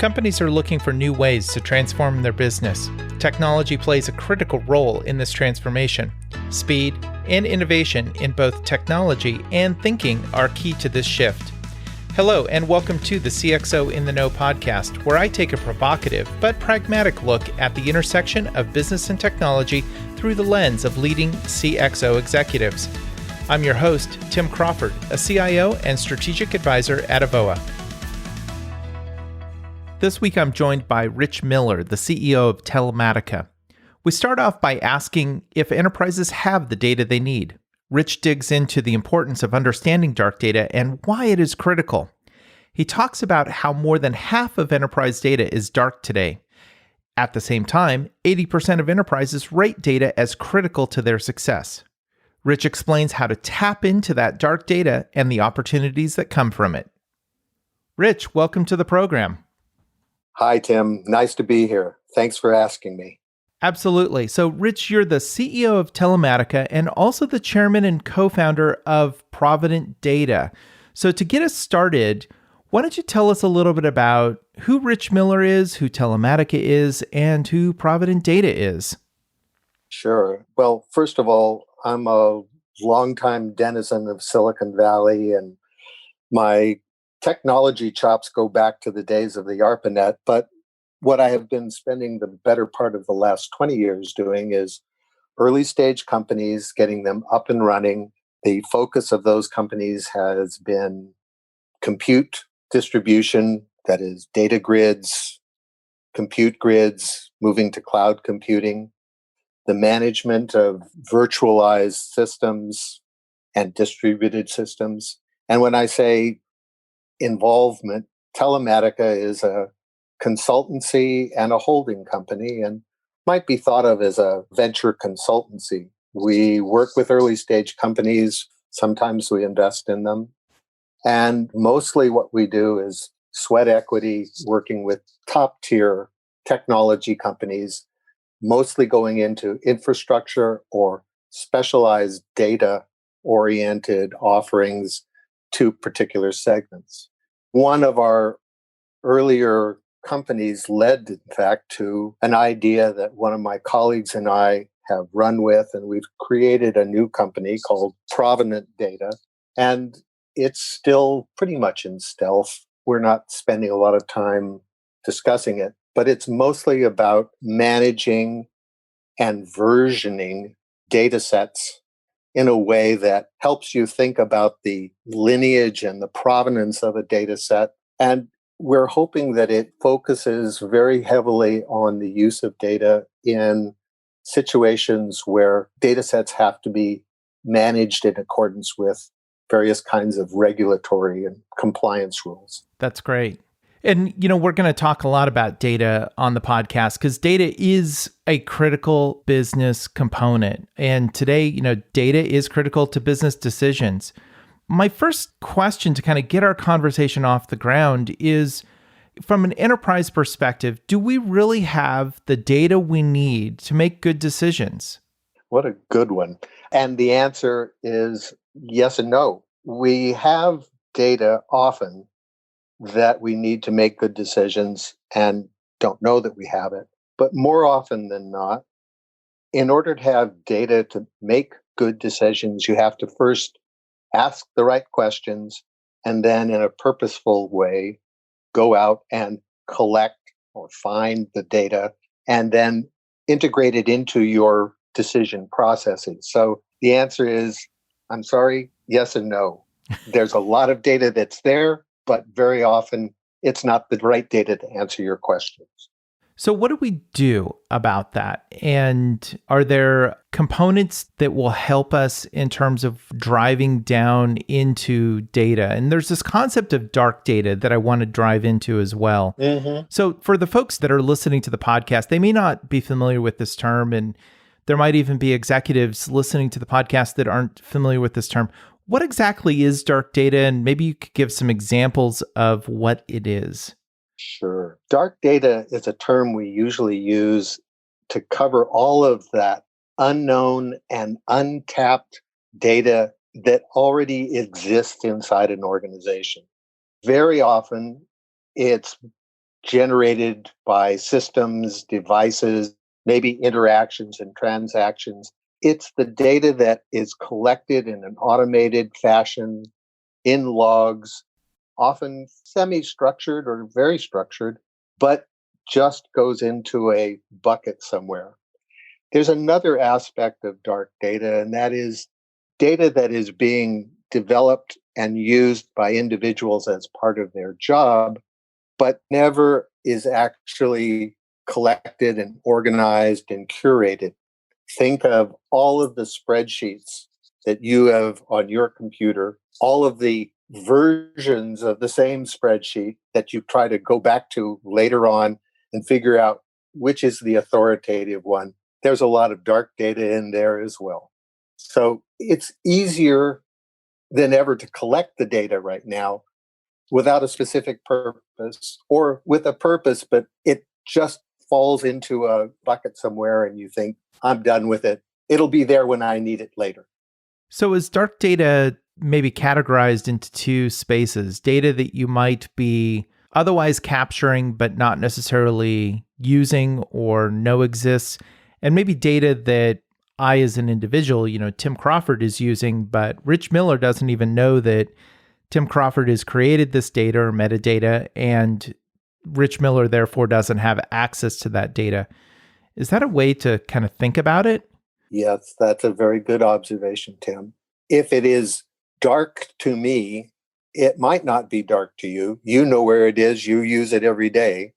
Companies are looking for new ways to transform their business. Technology plays a critical role in this transformation. Speed and innovation in both technology and thinking are key to this shift. Hello, and welcome to the CXO in the Know podcast, where I take a provocative but pragmatic look at the intersection of business and technology through the lens of leading CXO executives. I'm your host, Tim Crawford, a CIO and strategic advisor at Avoa. This week, I'm joined by Rich Miller, the CEO of Telematica. We start off by asking if enterprises have the data they need. Rich digs into the importance of understanding dark data and why it is critical. He talks about how more than half of enterprise data is dark today. At the same time, 80% of enterprises rate data as critical to their success. Rich explains how to tap into that dark data and the opportunities that come from it. Rich, welcome to the program. Hi, Tim. Nice to be here. Thanks for asking me. Absolutely. So, Rich, you're the CEO of Telematica and also the chairman and co-founder of Provident Data. So to get us started, why don't you tell us a little bit about who Rich Miller is, who Telematica is, and who Provident Data is? Sure. Well, first of all, I'm a longtime denizen of Silicon Valley, and my technology chops go back to the days of the ARPANET, but what I have been spending the better part of the last 20 years doing is early stage companies, getting them up and running. The focus of those companies has been compute distribution, that is data grids, compute grids, moving to cloud computing, the management of virtualized systems and distributed systems. And when I say involvement, Telematica is a consultancy and a holding company and might be thought of as a venture consultancy. We work with early stage companies. Sometimes we invest in them. And mostly what we do is sweat equity, working with top tier technology companies, mostly going into infrastructure or specialized data oriented offerings to particular segments. One of our earlier companies led, in fact, to an idea that one of my colleagues and I have run with, and we've created a new company called Provident Data, and it's still pretty much in stealth. We're not spending a lot of time discussing it, but it's mostly about managing and versioning data sets in a way that helps you think about the lineage and the provenance of a data set. And we're hoping that it focuses very heavily on the use of data in situations where data sets have to be managed in accordance with various kinds of regulatory and compliance rules. That's great. And, we're going to talk a lot about data on the podcast because data is a critical business component. And today, data is critical to business decisions. My first question to kind of get our conversation off the ground is, from an enterprise perspective, do we really have the data we need to make good decisions? What a good one. And the answer is yes and no. We have data often that we need to make good decisions and don't know that we have it. But more often than not, in order to have data to make good decisions, you have to first ask the right questions and then in a purposeful way, go out and collect or find the data and then integrate it into your decision processes. So the answer is, I'm sorry, yes and no. There's a lot of data that's there, but very often it's not the right data to answer your questions. So what do we do about that? And are there components that will help us in terms of driving down into data? And there's this concept of dark data that I want to drive into as well. Mm-hmm. So for the folks that are listening to the podcast, they may not be familiar with this term, and there might even be executives listening to the podcast that aren't familiar with this term. What exactly is dark data? And maybe you could give some examples of what it is. Sure. Dark data is a term we usually use to cover all of that unknown and untapped data that already exists inside an organization. Very often, it's generated by systems, devices, maybe interactions and transactions. It's the data that is collected in an automated fashion in logs, often semi-structured or very structured, but just goes into a bucket somewhere. There's another aspect of dark data, and that is data that is being developed and used by individuals as part of their job, but never is actually collected and organized and curated. Think of all of the spreadsheets that you have on your computer, all of the versions of the same spreadsheet that you try to go back to later on and figure out which is the authoritative one. There's a lot of dark data in there as well. So it's easier than ever to collect the data right now without a specific purpose, or with a purpose, but it just falls into a bucket somewhere and you think, I'm done with it. It'll be there when I need it later. So is dark data maybe categorized into two spaces? Data that you might be otherwise capturing but not necessarily using or know exists, and maybe data that I as an individual, Tim Crawford is using, but Rich Miller doesn't even know that Tim Crawford has created this data or metadata, and Rich Miller therefore doesn't have access to that data. Is that a way to kind of think about it? Yes, that's a very good observation, Tim. If it is dark to me, it might not be dark to you. You know where it is. You use it every day.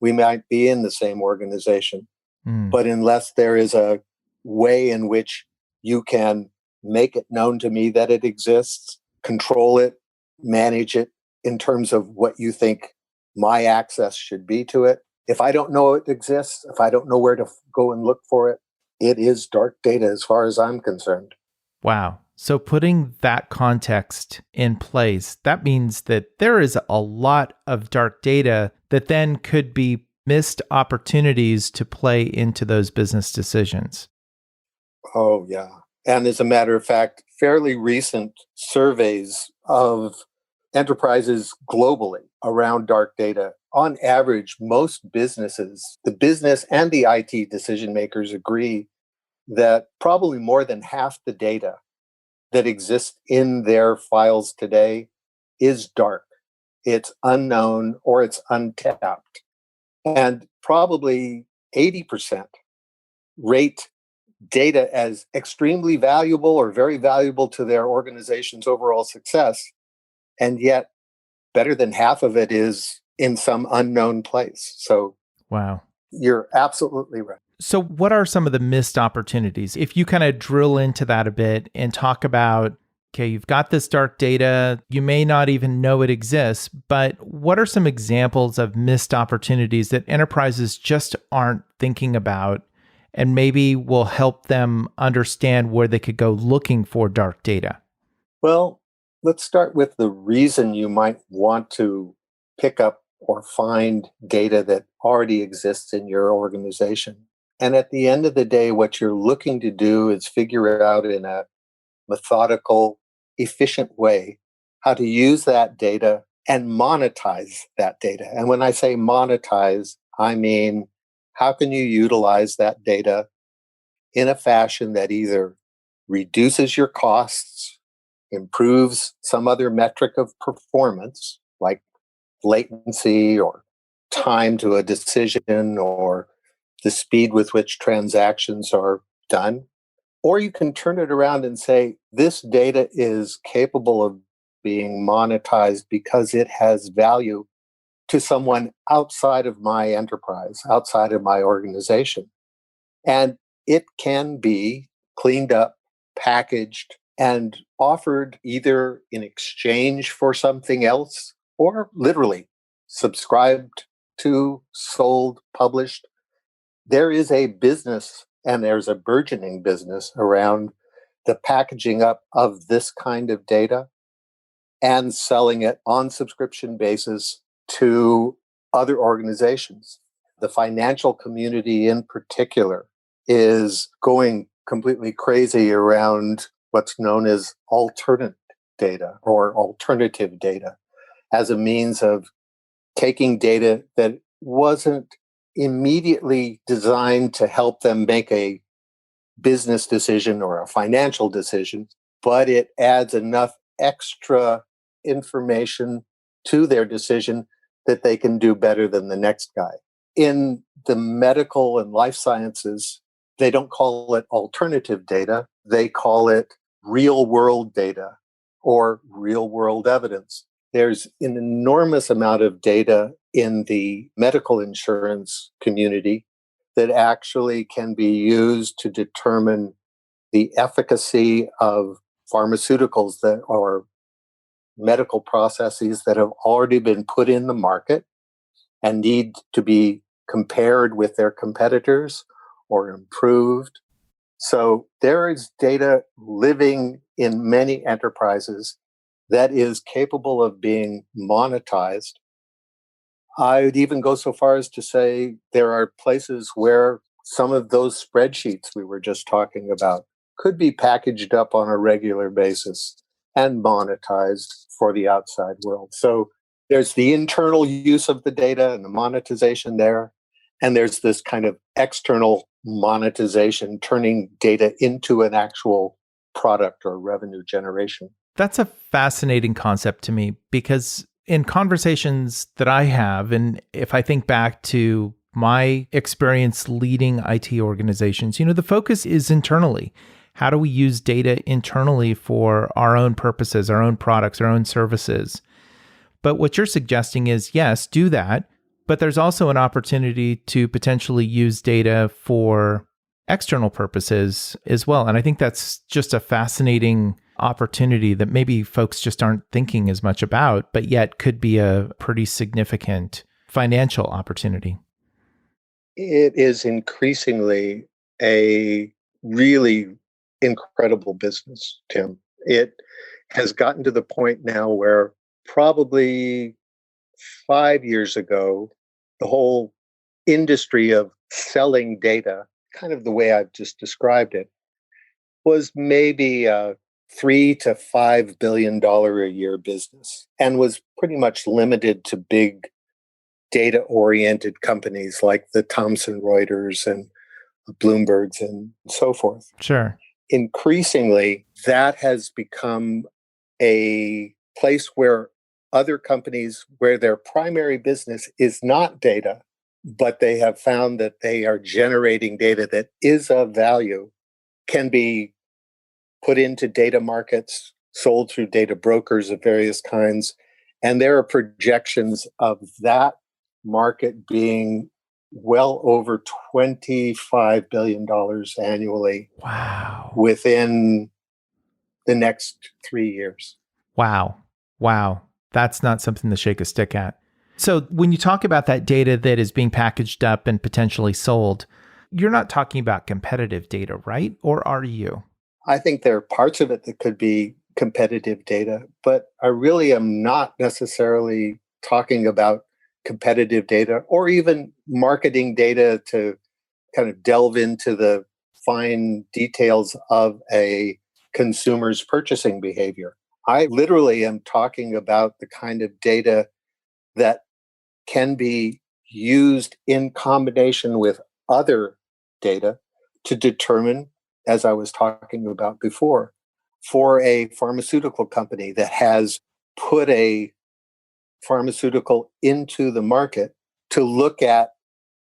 We might be in the same organization. But unless there is a way in which you can make it known to me that it exists, control it, manage it in terms of what you think my access should be to it. If I don't know it exists, if I don't know where to go and look for it, it is dark data as far as I'm concerned. Wow. So putting that context in place, that means that there is a lot of dark data that then could be missed opportunities to play into those business decisions. Oh, yeah. And as a matter of fact, fairly recent surveys of enterprises globally around dark data, on average, most businesses, the business and the IT decision makers agree that probably more than half the data that exists in their files today is dark. It's unknown or it's untapped. And probably 80% rate data as extremely valuable or very valuable to their organization's overall success. And yet, better than half of it is in some unknown place. So, wow, you're absolutely right. So what are some of the missed opportunities? If you kind of drill into that a bit and talk about, okay, you've got this dark data, you may not even know it exists, but what are some examples of missed opportunities that enterprises just aren't thinking about and maybe will help them understand where they could go looking for dark data? Well, let's start with the reason you might want to pick up or find data that already exists in your organization. And at the end of the day, what you're looking to do is figure out in a methodical, efficient way how to use that data and monetize that data. And when I say monetize, I mean, how can you utilize that data in a fashion that either reduces your costs, improves some other metric of performance, like latency or time to a decision or the speed with which transactions are done. Or you can turn it around and say, this data is capable of being monetized because it has value to someone outside of my enterprise, outside of my organization. And it can be cleaned up, packaged, and offered either in exchange for something else or literally subscribed to, sold, published. There is a business and there's a burgeoning business around the packaging up of this kind of data and selling it on subscription basis to other organizations. The financial community in particular is going completely crazy around what's known as alternate data or alternative data as a means of taking data that wasn't immediately designed to help them make a business decision or a financial decision, but it adds enough extra information to their decision that they can do better than the next guy. In the medical and life sciences, they don't call it alternative data, they call it real world data or real world evidence. There's an enormous amount of data in the medical insurance community that actually can be used to determine the efficacy of pharmaceuticals that are medical processes that have already been put in the market and need to be compared with their competitors or improved. So there is data living in many enterprises that is capable of being monetized. I would even go so far as to say there are places where some of those spreadsheets we were just talking about could be packaged up on a regular basis and monetized for the outside world. So there's the internal use of the data and the monetization there. And there's this kind of external monetization, turning data into an actual product or revenue generation. That's a fascinating concept to me because in conversations that I have, and if I think back to my experience leading IT organizations, the focus is internally. How do we use data internally for our own purposes, our own products, our own services? But what you're suggesting is, yes, do that. But there's also an opportunity to potentially use data for external purposes as well. And I think that's just a fascinating opportunity that maybe folks just aren't thinking as much about, but yet could be a pretty significant financial opportunity. It is increasingly a really incredible business, Tim. It has gotten to the point now where probably 5 years ago, the whole industry of selling data, kind of the way I've just described it, was maybe a $3 to $5 billion a year business and was pretty much limited to big data oriented companies like the Thomson Reuters and Bloomberg's and so forth. Sure. Increasingly, that has become a place where other companies, where their primary business is not data, but they have found that they are generating data that is of value, can be put into data markets, sold through data brokers of various kinds. And there are projections of that market being well over $25 billion annually. Wow. Within the next 3 years. Wow. That's not something to shake a stick at. So when you talk about that data that is being packaged up and potentially sold, you're not talking about competitive data, right? Or are you? I think there are parts of it that could be competitive data, but I really am not necessarily talking about competitive data or even marketing data to kind of delve into the fine details of a consumer's purchasing behavior. I literally am talking about the kind of data that can be used in combination with other data to determine, as I was talking about before, for a pharmaceutical company that has put a pharmaceutical into the market, to look at,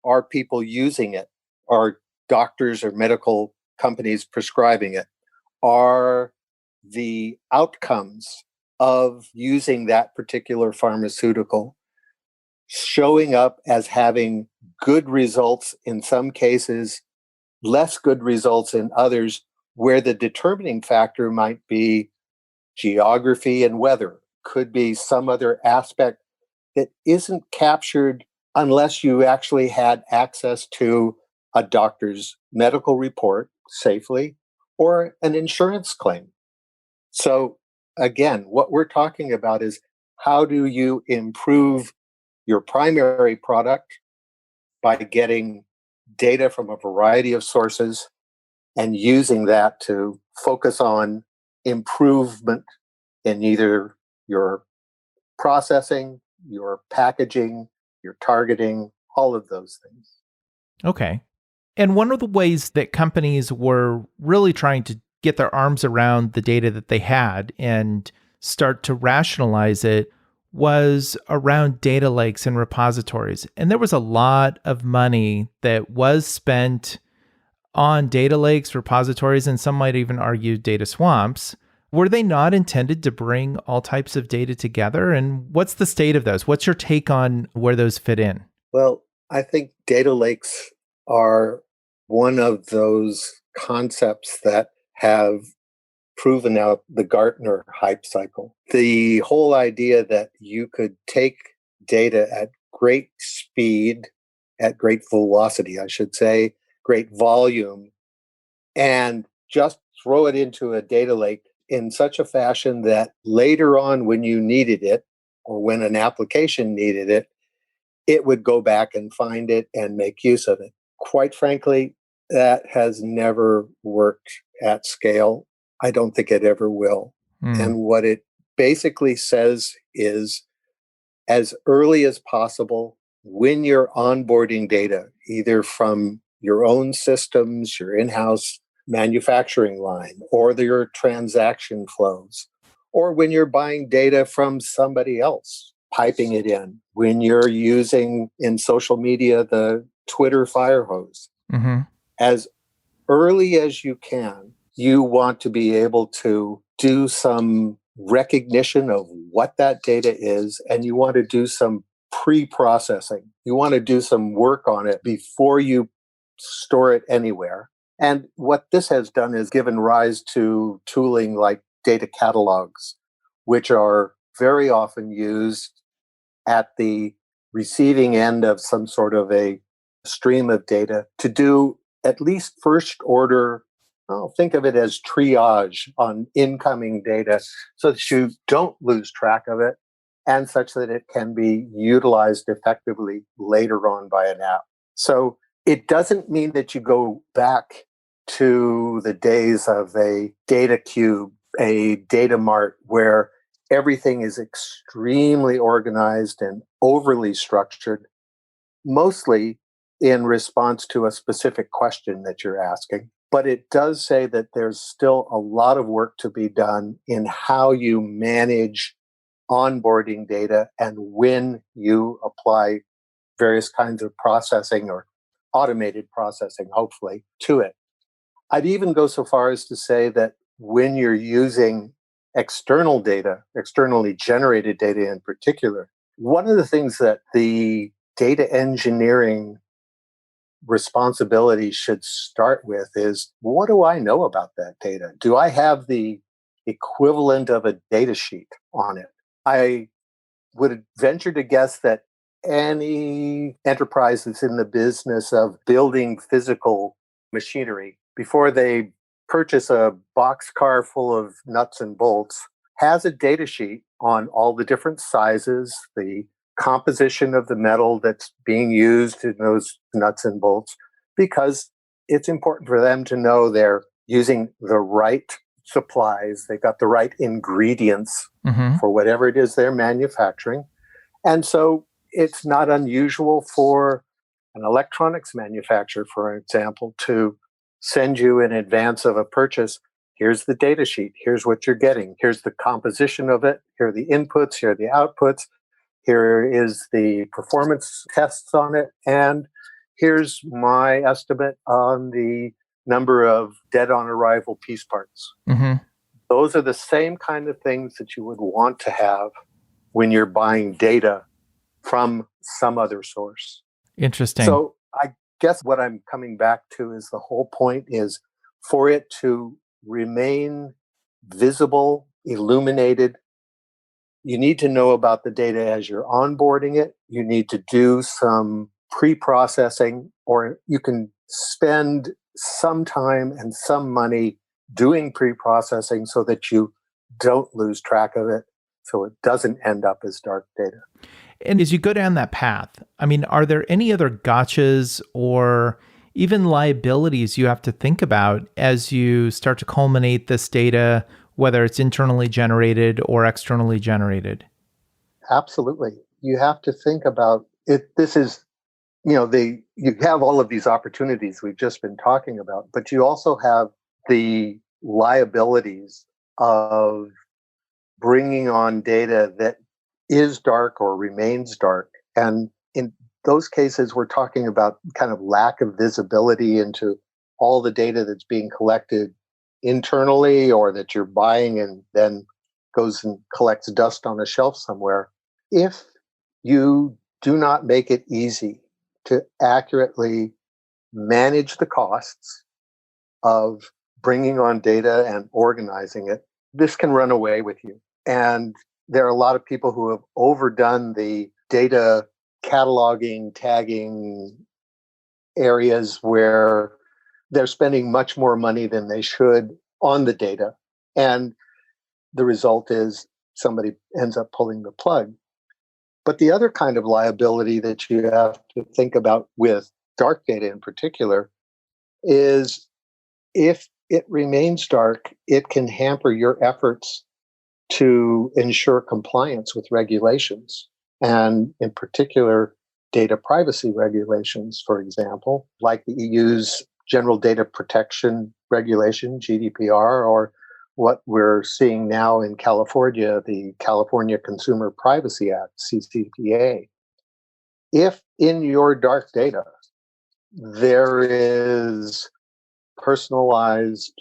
are people using it? Are doctors or medical companies prescribing it? Are the outcomes of using that particular pharmaceutical showing up as having good results in some cases, less good results in others, where the determining factor might be geography and weather, could be some other aspect that isn't captured unless you actually had access to a doctor's medical report safely or an insurance claim. So again, what we're talking about is, how do you improve your primary product by getting data from a variety of sources and using that to focus on improvement in either your processing, your packaging, your targeting, all of those things. Okay. And one of the ways that companies were really trying to get their arms around the data that they had and start to rationalize it was around data lakes and repositories. And there was a lot of money that was spent on data lakes, repositories, and some might even argue data swamps. Were they not intended to bring all types of data together? And what's the state of those? What's your take on where those fit in? Well, I think data lakes are one of those concepts that have proven out the Gartner hype cycle. The whole idea that you could take data at great speed, at great velocity, I should say, great volume, and just throw it into a data lake in such a fashion that later on, when you needed it, or when an application needed it, it would go back and find it and make use of it. Quite frankly, that has never worked at scale. I don't think it ever will. And what it basically says is, as early as possible, when you're onboarding data, either from your own systems, your in-house manufacturing line, or your transaction flows, or when you're buying data from somebody else, piping it in, when you're using in social media the Twitter fire hose. As early as you can, you want to be able to do some recognition of what that data is, and you want to do some pre-processing. You want to do some work on it before you store it anywhere. And what this has done is given rise to tooling like data catalogs, which are very often used at the receiving end of some sort of a stream of data to do at least first order, think of it as triage on incoming data so that you don't lose track of it and such that it can be utilized effectively later on by an app. So it doesn't mean that you go back to the days of a data cube, a data mart, where everything is extremely organized and overly structured, mostly in response to a specific question that you're asking. But it does say that there's still a lot of work to be done in how you manage onboarding data and when you apply various kinds of processing or automated processing, hopefully, to it. I'd even go so far as to say that when you're using external data, externally generated data in particular, one of the things that the data engineering responsibility should start with is, what do I know about that data? Do I have the equivalent of a data sheet on it? I would venture to guess that any enterprise that's in the business of building physical machinery, before they purchase a boxcar full of nuts and bolts, has a data sheet on all the different sizes, the composition of the metal that's being used in those nuts and bolts, because it's important for them to know they're using the right supplies, they've got the right ingredients for whatever it is they're manufacturing. And so it's not unusual for an electronics manufacturer, for example, to send you in advance of a purchase, here's the data sheet, here's what you're getting, here's the composition of it, here are the inputs, here are the outputs, here is the performance tests on it, and here's my estimate on the number of dead on arrival piece parts. Those are the same kind of things that you would want to have when you're buying data from some other source. Interesting. So I guess what I'm coming back to is the whole point is for it to remain visible, illuminated, you need to know about the data as you're onboarding it. You need to do some pre-processing, or you can spend some time and some money doing pre-processing so that you don't lose track of it, so it doesn't end up as dark data. And as you go down that path, I mean, are there any other gotchas or even liabilities you have to think about as you start to culminate this data, whether it's internally generated or externally generated? Absolutely. you have to think about it. This is, you have all of these opportunities we've just been talking about, but you also have the liabilities of bringing on data that is dark or remains dark. And in those cases, we're talking about kind of lack of visibility into all the data that's being collected internally or that you're buying and then goes and collects dust on a shelf somewhere. If you do not make it easy to accurately manage the costs of bringing on data and organizing it, this can run away with you. And there are a lot of people who have overdone the data cataloging, tagging areas where they're spending much more money than they should on the data. And the result is somebody ends up pulling the plug. But the other kind of liability that you have to think about with dark data in particular is if it remains dark, it can hamper your efforts to ensure compliance with regulations, and in particular, data privacy regulations, for example, like the EU's General Data Protection Regulation, GDPR, or what we're seeing now in California, the California Consumer Privacy Act, CCPA. If in your dark data there is personalized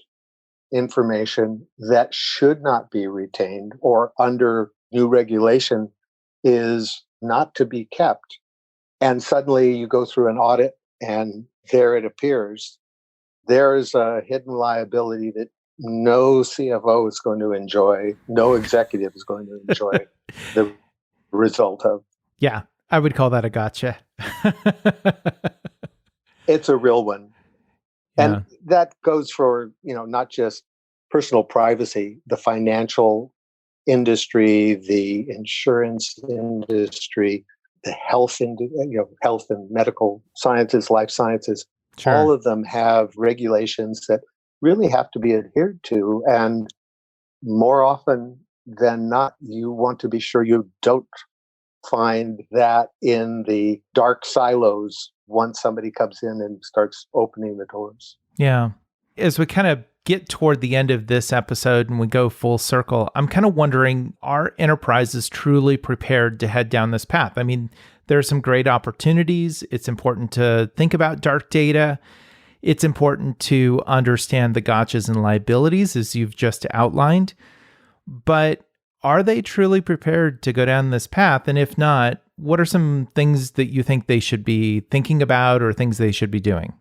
information that should not be retained or under new regulation is not to be kept, and suddenly you go through an audit and there it appears, there's a hidden liability that no CFO is going to enjoy, no executive is going to enjoy the result of. Yeah, I would call that a gotcha. It's a real one. Yeah. And that goes for, not just personal privacy, the financial industry, the insurance industry, the health, health and medical sciences, life sciences. Sure. All of them have regulations that really have to be adhered to. And more often than not, you want to be sure you don't find that in the dark silos once somebody comes in and starts opening the doors. Yeah. As we kind of get toward the end of this episode and we go full circle, I'm kind of wondering, are enterprises truly prepared to head down this path? I mean, there are some great opportunities. It's important to think about dark data. It's important to understand the gotchas and liabilities, as you've just outlined. But are they truly prepared to go down this path? And if not, what are some things that you think they should be thinking about or things they should be doing?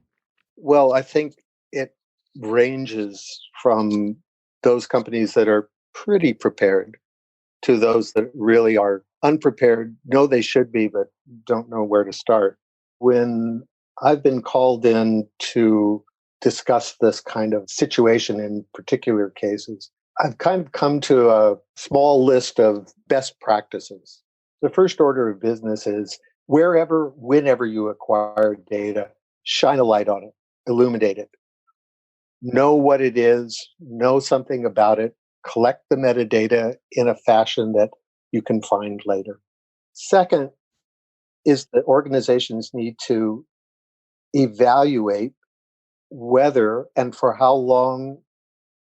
Well, I think it ranges from those companies that are pretty prepared to those that really are unprepared, know they should be, but don't know where to start. When I've been called in to discuss this kind of situation in particular cases, I've kind of come to a small list of best practices. The first order of business is wherever, whenever you acquire data, shine a light on it, illuminate it. Know what it is, know something about it, collect the metadata in a fashion that you can find later. Second is that organizations need to evaluate whether and for how long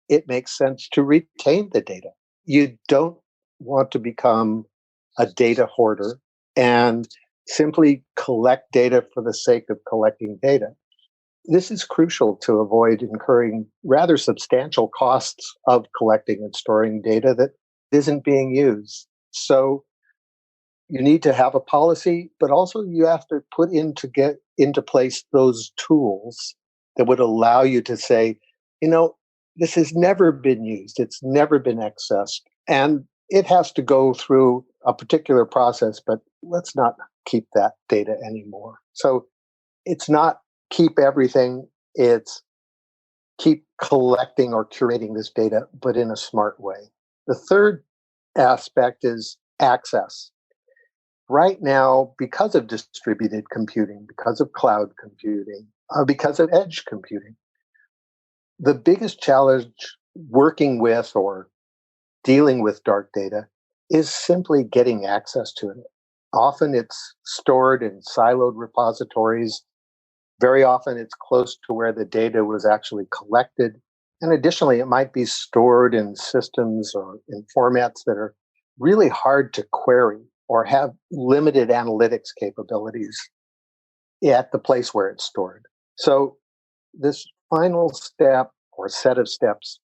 it makes sense to retain the data. You don't want to become a data hoarder and simply collect data for the sake of collecting data. This is crucial to avoid incurring rather substantial costs of collecting and storing data that isn't being used. So you need to have a policy, but also you have to get into place those tools that would allow you to say, this has never been used. It's never been accessed. And it has to go through a particular process, but let's not keep that data anymore. So it's not keep everything, it's keep collecting or curating this data, but in a smart way. The third aspect is access. Right now, because of distributed computing, because of cloud computing, because of edge computing, the biggest challenge working with or dealing with dark data is simply getting access to it. Often it's stored in siloed repositories. Very often it's close to where the data was actually collected. And additionally, it might be stored in systems or in formats that are really hard to query or have limited analytics capabilities at the place where it's stored. So this final step or set of steps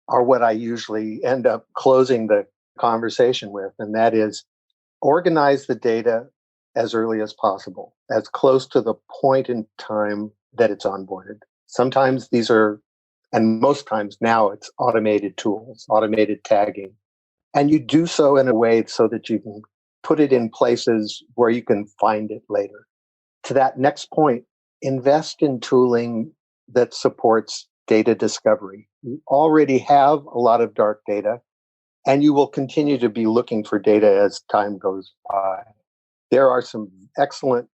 are what I usually end up closing the conversation with, and that is organize the data as early as possible, as close to the point in time that it's onboarded. Sometimes these are, and most times now, it's automated tools, automated tagging. And you do so in a way so that you can put it in places where you can find it later. To that next point, invest in tooling that supports data discovery. You already have a lot of dark data, and you will continue to be looking for data as time goes by. There are some excellent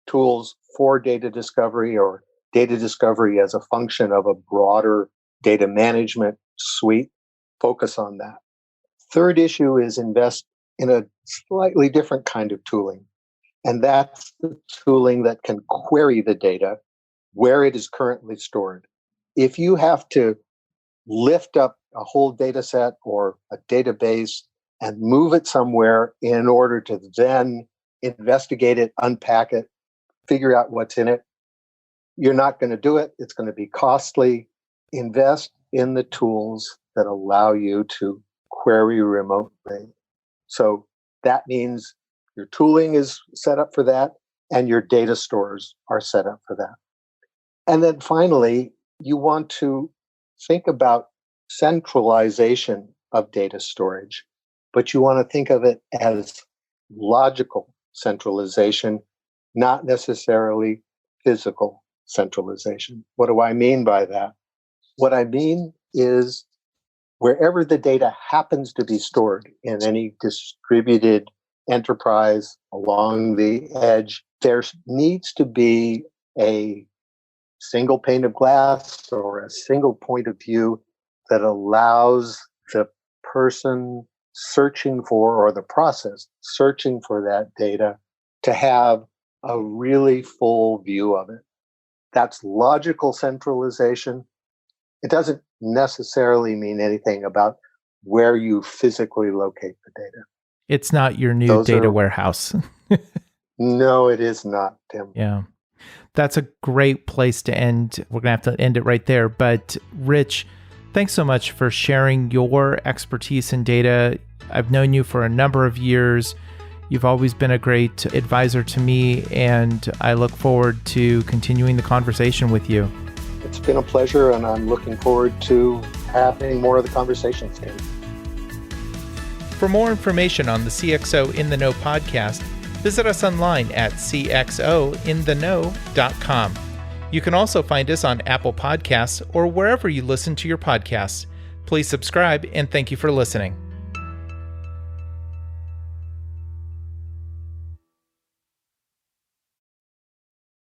tools for data discovery or data discovery as a function of a broader data management suite. Focus on that. Third issue is invest in a slightly different kind of tooling. And that's the tooling that can query the data where it is currently stored. If you have to lift up a whole data set or a database and move it somewhere in order to then investigate it, unpack it, figure out what's in it, you're not going to do it. It's going to be costly. Invest in the tools that allow you to query remotely. So that means your tooling is set up for that and your data stores are set up for that. And then finally, you want to think about centralization of data storage, but you want to think of it as logical centralization, not necessarily physical centralization. What do I mean by that? What I mean is wherever the data happens to be stored in any distributed enterprise along the edge, there needs to be a single pane of glass or a single point of view that allows the person searching for, or the process searching for that data, to have a really full view of it. That's logical centralization. It doesn't necessarily mean anything about where you physically locate the data. It's not your new data warehouse. No, it is not, Tim. Yeah. That's a great place to end. We're going to have to end it right there. But Rich, thanks so much for sharing your expertise in data. I've known you for a number of years. You've always been a great advisor to me, and I look forward to continuing the conversation with you. It's been a pleasure, and I'm looking forward to having more of the conversations, Tim. For more information on the CXO In the Know podcast, visit us online at cxointheknow.com. You can also find us on Apple Podcasts or wherever you listen to your podcasts. Please subscribe, and thank you for listening.